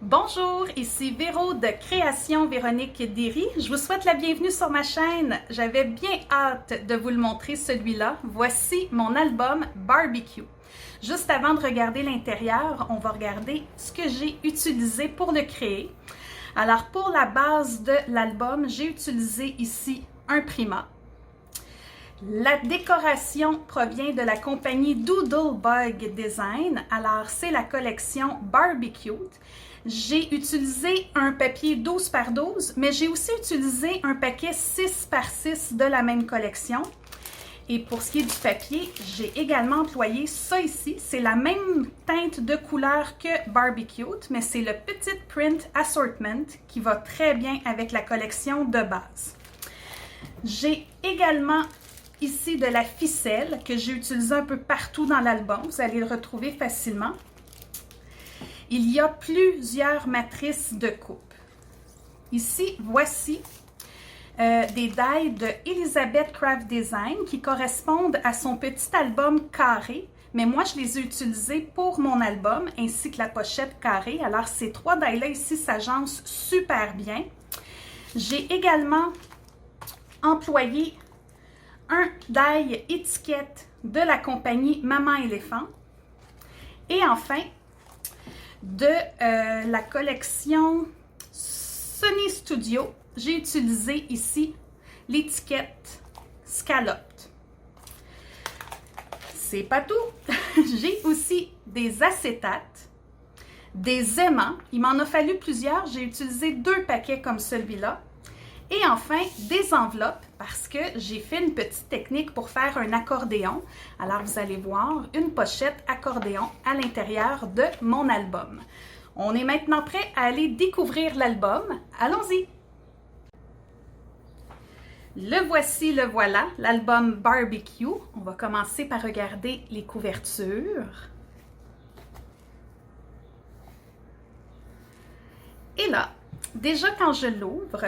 Bonjour, ici Véro de Création Véronique Derry. Je vous souhaite la bienvenue sur ma chaîne. J'avais bien hâte de vous le montrer celui-là. Voici mon album Barbecue. Juste avant de regarder l'intérieur, on va regarder ce que j'ai utilisé pour le créer. Alors pour la base de l'album, j'ai utilisé ici un primat. La décoration provient de la compagnie Doodlebug Design. Alors c'est la collection Barbecue. J'ai utilisé un papier 12 par 12, mais j'ai aussi utilisé un paquet 6 par 6 de la même collection. Et pour ce qui est du papier, j'ai également employé ça ici. C'est la même teinte de couleur que Barbecue, mais c'est le Petit Print Assortment qui va très bien avec la collection de base. J'ai également ici de la ficelle que j'ai utilisée un peu partout dans l'album. Vous allez le retrouver facilement. Il y a plusieurs matrices de coupe. Ici, voici des dies de Elizabeth Craft Design qui correspondent à son petit album carré, mais moi je les ai utilisés pour mon album ainsi que la pochette carrée. Alors ces trois dies-là ici s'agencent super bien. J'ai également employé un die étiquette de la compagnie Maman Éléphant. Et enfin, de la collection Sony Studio, j'ai utilisé ici l'étiquette Scalloped. C'est pas tout. J'ai aussi des acétates, des aimants. Il m'en a fallu plusieurs. J'ai utilisé 2 paquets comme celui-là. Et enfin, des enveloppes parce que j'ai fait une petite technique pour faire un accordéon. Alors, vous allez voir une pochette accordéon à l'intérieur de mon album. On est maintenant prêt à aller découvrir l'album. Allons-y! Le voici, le voilà, l'album Barbecue. On va commencer par regarder les couvertures. Et là, déjà quand je l'ouvre,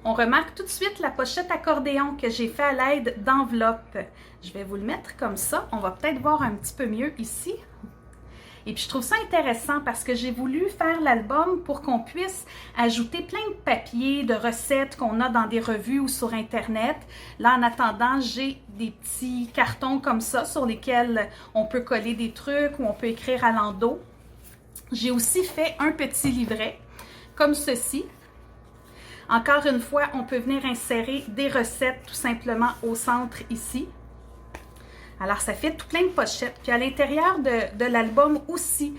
on remarque tout de suite la pochette accordéon que j'ai fait à l'aide d'enveloppes. Je vais vous le mettre comme ça. On va peut-être voir un petit peu mieux ici. Et puis je trouve ça intéressant parce que j'ai voulu faire l'album pour qu'on puisse ajouter plein de papiers, de recettes qu'on a dans des revues ou sur Internet. Là, en attendant, j'ai des petits cartons comme ça sur lesquels on peut coller des trucs ou on peut écrire à l'endos. J'ai aussi fait un petit livret comme ceci. Encore une fois, on peut venir insérer des recettes tout simplement au centre ici. Alors, ça fait tout plein de pochettes. Puis à l'intérieur de l'album aussi,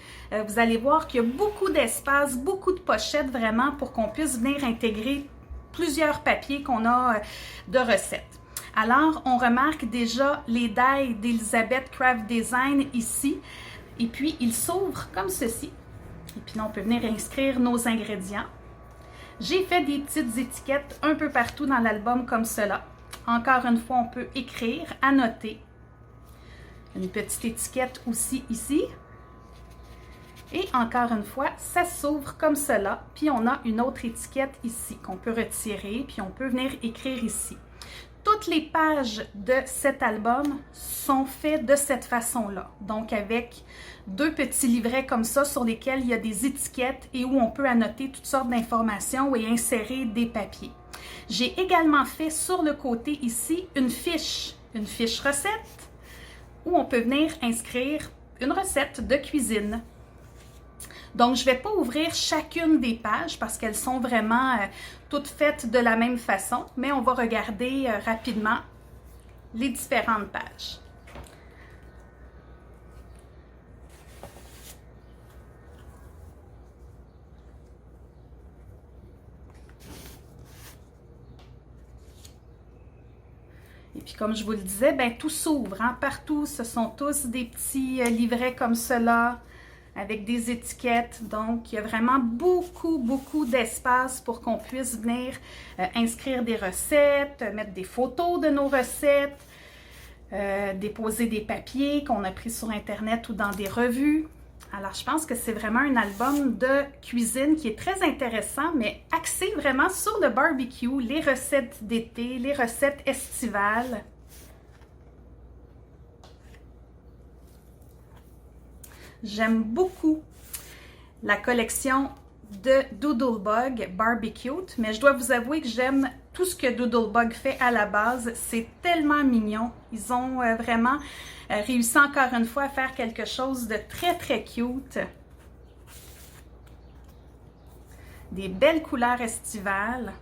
vous allez voir qu'il y a beaucoup d'espace, beaucoup de pochettes vraiment pour qu'on puisse venir intégrer plusieurs papiers qu'on a de recettes. Alors, on remarque déjà les dies d'Elizabeth Craft Design ici. Et puis, ils s'ouvrent comme ceci. Et puis là, on peut venir inscrire nos ingrédients. J'ai fait des petites étiquettes un peu partout dans l'album comme cela. Encore une fois, on peut écrire, annoter. Une petite étiquette aussi ici. Et encore une fois, ça s'ouvre comme cela. Puis on a une autre étiquette ici qu'on peut retirer. Puis on peut venir écrire ici. Toutes les pages de cet album sont faites de cette façon-là. Donc avec 2 petits livrets comme ça sur lesquels il y a des étiquettes et où on peut annoter toutes sortes d'informations et insérer des papiers. J'ai également fait sur le côté ici une fiche recette où on peut venir inscrire une recette de cuisine. Donc, je ne vais pas ouvrir chacune des pages parce qu'elles sont vraiment toutes faites de la même façon, mais on va regarder rapidement les différentes pages. Et puis, comme je vous le disais, ben, tout s'ouvre, hein, partout. Ce sont tous des petits livrets comme cela, avec des étiquettes. Donc, il y a vraiment beaucoup d'espace pour qu'on puisse venir inscrire des recettes, mettre des photos de nos recettes, déposer des papiers qu'on a pris sur Internet ou dans des revues. Alors, je pense que c'est vraiment un album de cuisine qui est très intéressant, mais axé vraiment sur le barbecue, les recettes d'été, les recettes estivales. J'aime beaucoup. la collection de Doodlebug Barbecute, mais je dois vous avouer que j'aime tout ce que Doodlebug fait à la base. C'est tellement mignon. Ils ont vraiment réussi encore une fois à faire quelque chose de très très cute. Des belles couleurs estivales.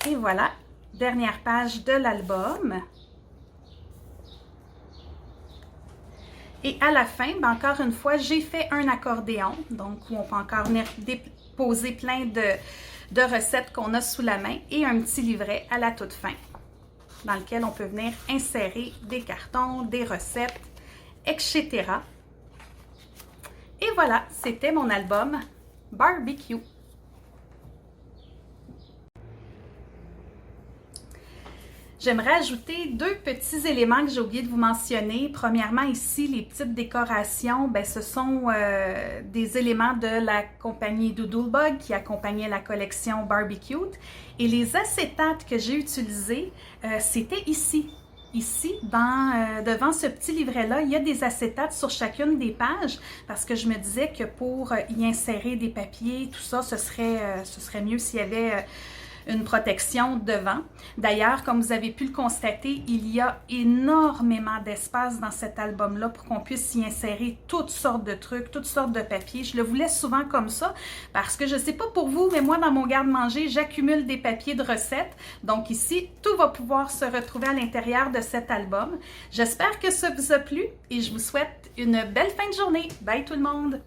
Et voilà, dernière page de l'album. Et à la fin, ben encore une fois, j'ai fait un accordéon, donc où on peut encore venir déposer plein de recettes qu'on a sous la main et un petit livret à la toute fin, dans lequel on peut venir insérer des cartons, des recettes, etc. Et voilà, c'était mon album Barbecue. J'aimerais ajouter deux petits éléments que j'ai oublié de vous mentionner. Premièrement, ici, les petites décorations, ben, ce sont des éléments de la compagnie Doodlebug qui accompagnait la collection Barbecute. Et les acétates que j'ai utilisés, c'était ici. Ici, devant ce petit livret-là, il y a des acétates sur chacune des pages parce que je me disais que pour y insérer des papiers, tout ça, ce serait mieux s'il y avait une protection devant. D'ailleurs, comme vous avez pu le constater, il y a énormément d'espace dans cet album-là pour qu'on puisse y insérer toutes sortes de trucs, toutes sortes de papiers. Je le voulais souvent comme ça parce que je ne sais pas pour vous, mais moi, dans mon garde-manger, j'accumule des papiers de recettes. Donc ici, tout va pouvoir se retrouver à l'intérieur de cet album. J'espère que ça vous a plu et je vous souhaite une belle fin de journée. Bye tout le monde!